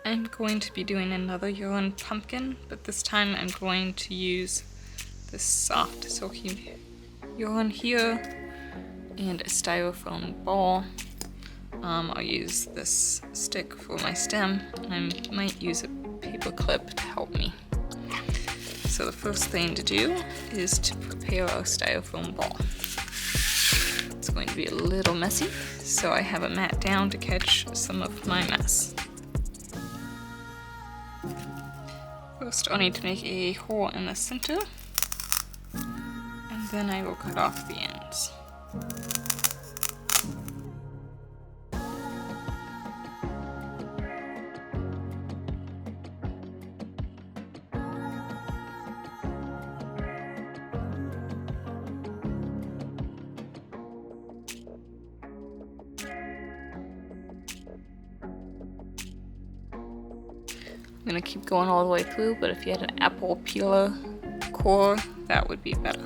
I'm going to be doing another yarn pumpkin, but this time I'm going to use this soft silky yarn here and a styrofoam ball. I'll use this stick for my stem, and I might use a paper clip to help me. So the first thing to do is to prepare our styrofoam ball. It's going to be a little messy, so I have a mat down to catch some of my mess. First I'll need to make a hole in the center, and then I will cut off the ends. I'm gonna keep going all the way through, but if you had an apple peeler core, that would be better.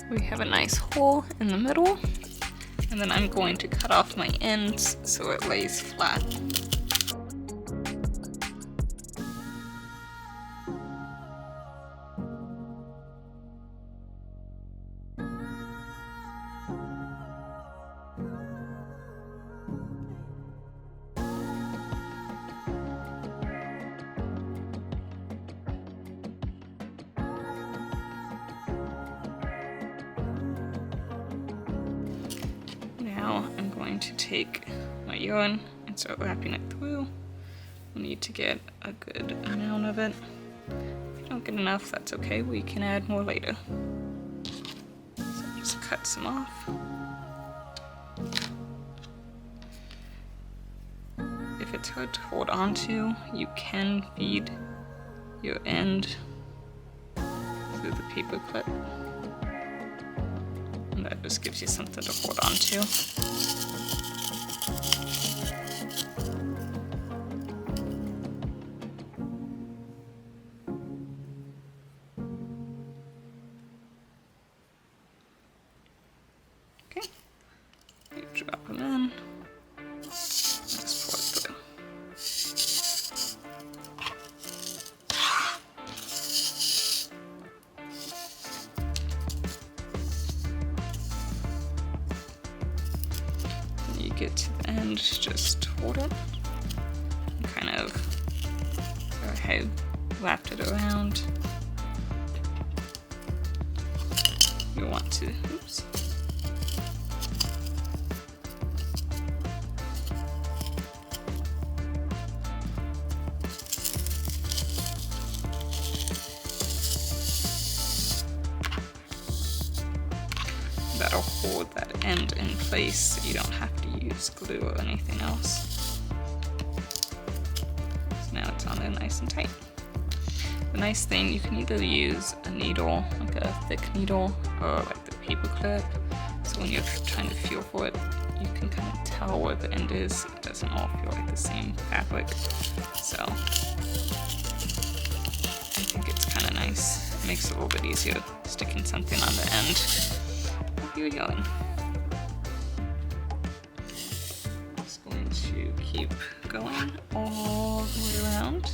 We have a nice hole in the middle, and then I'm going to cut off my ends so it lays flat. Now I'm going to take my yarn and start wrapping it through. We need to get a good amount of it. If you don't get enough, that's okay. We can add more later. So just cut some off. If it's hard to hold on to, you can feed your end through the paper clip. And that just gives you something to hold on to. Okay, you drop them in. Just pull it through. When you get to the end, just hold it. And kind of I wrapped it around. You want to, oops. That'll hold that end in place so you don't have to use glue or anything else. So now it's on there nice and tight. The nice thing, you can either use a needle, like a thick needle, or like the paper clip. So when you're trying to feel for it, you can kind of tell where the end is. It doesn't all feel like the same fabric. So I think it's kind of nice. It makes it a little bit easier sticking something on the end. You're yelling. Just going to keep going all the way around.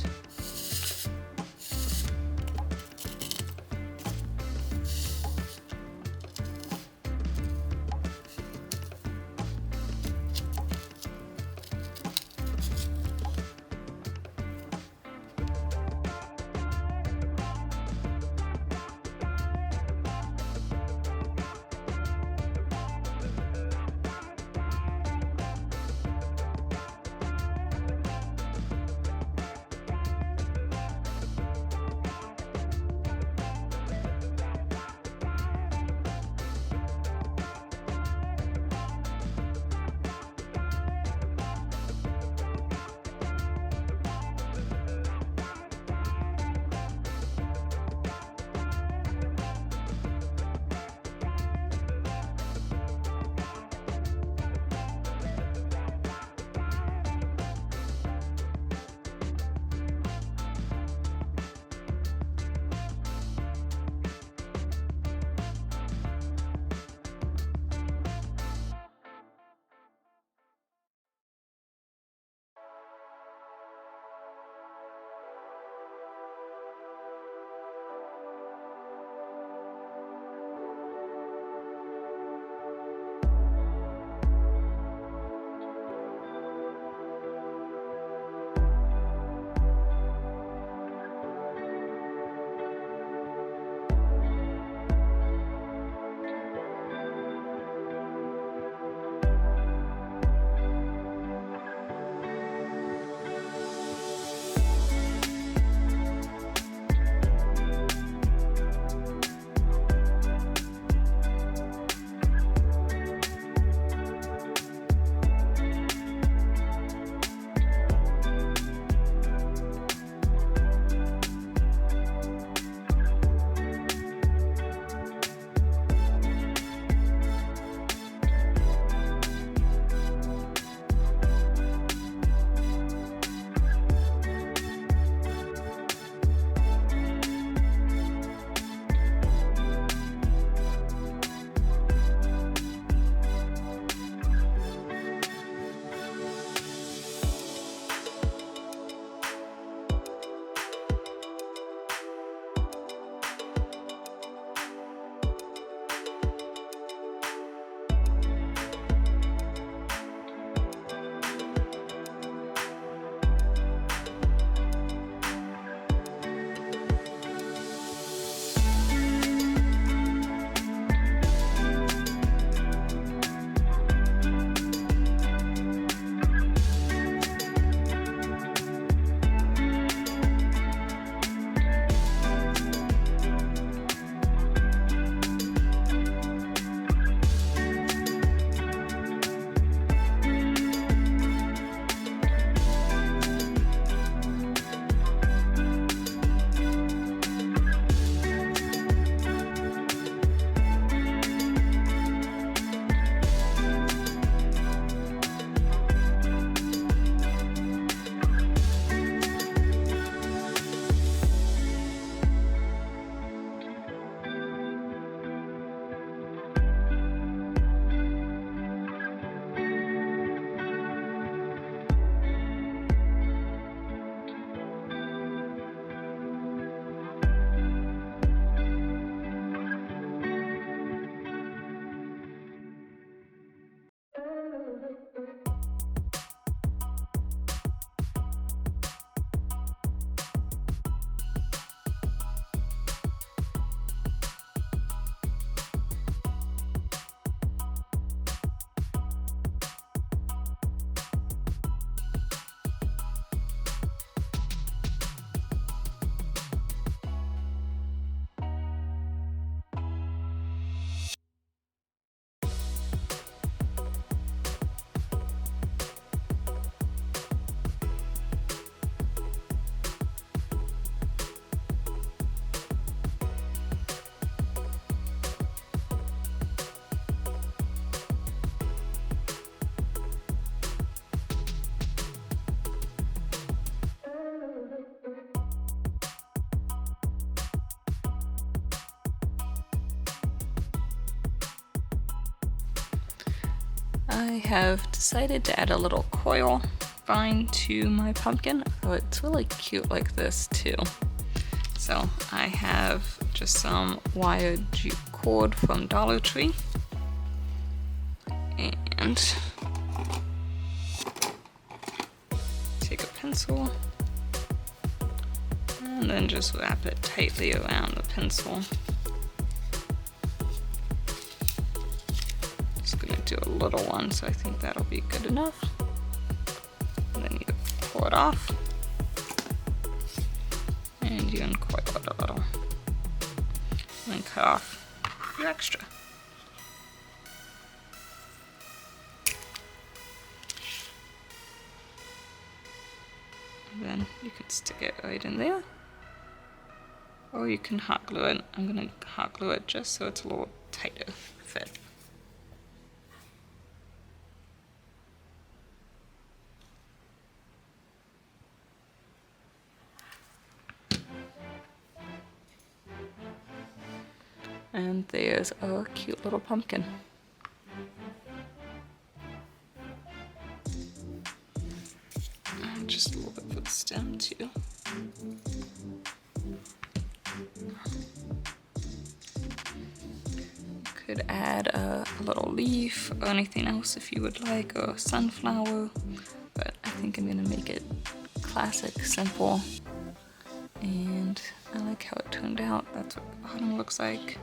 I have decided to add a little coil vine to my pumpkin. Oh, it's really cute like this too. So I have just some wired jute cord from Dollar Tree, and take a pencil and then just wrap it tightly around the pencil. Just gonna do a little one, so I think that'll be good enough. And then you pull it off and you uncoil it a little, and then cut off your extra. And then you can stick it right in there, or you can hot glue it. I'm gonna hot glue it just so it's a little tighter fit. And there's a cute little pumpkin. And just a little bit for the stem too. Could add a little leaf or anything else if you would like, or a sunflower, but I think I'm gonna make it classic, simple, and I like how it turned out. That's what the bottom looks like.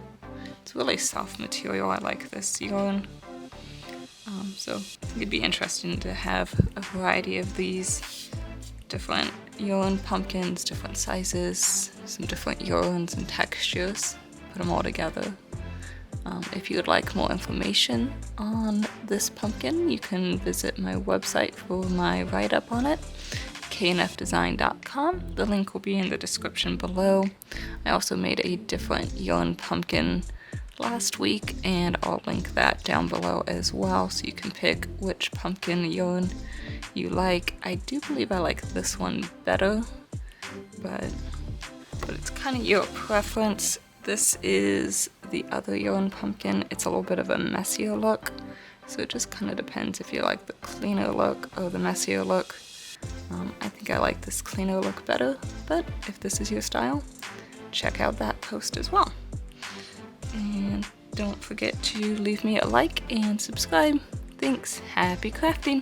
It's really soft material. I like this yarn. So I think it'd be interesting to have a variety of these different yarn pumpkins, different sizes, some different yarns and textures, put them all together. If you would like more information on this pumpkin, you can visit my website for my write-up on it, knfdesign.com. The link will be in the description below. I also made a different yarn pumpkin last week, and I'll link that down below as well, so you can pick which pumpkin yarn you like. I do believe I like this one better, but it's kind of your preference. This is the other yarn pumpkin. It's a little bit of a messier look, so it just kind of depends if you like the cleaner look or the messier look. I think I like this cleaner look better, but if this is your style, check out that post as well. And don't forget to leave me a like and subscribe. Thanks. Happy crafting!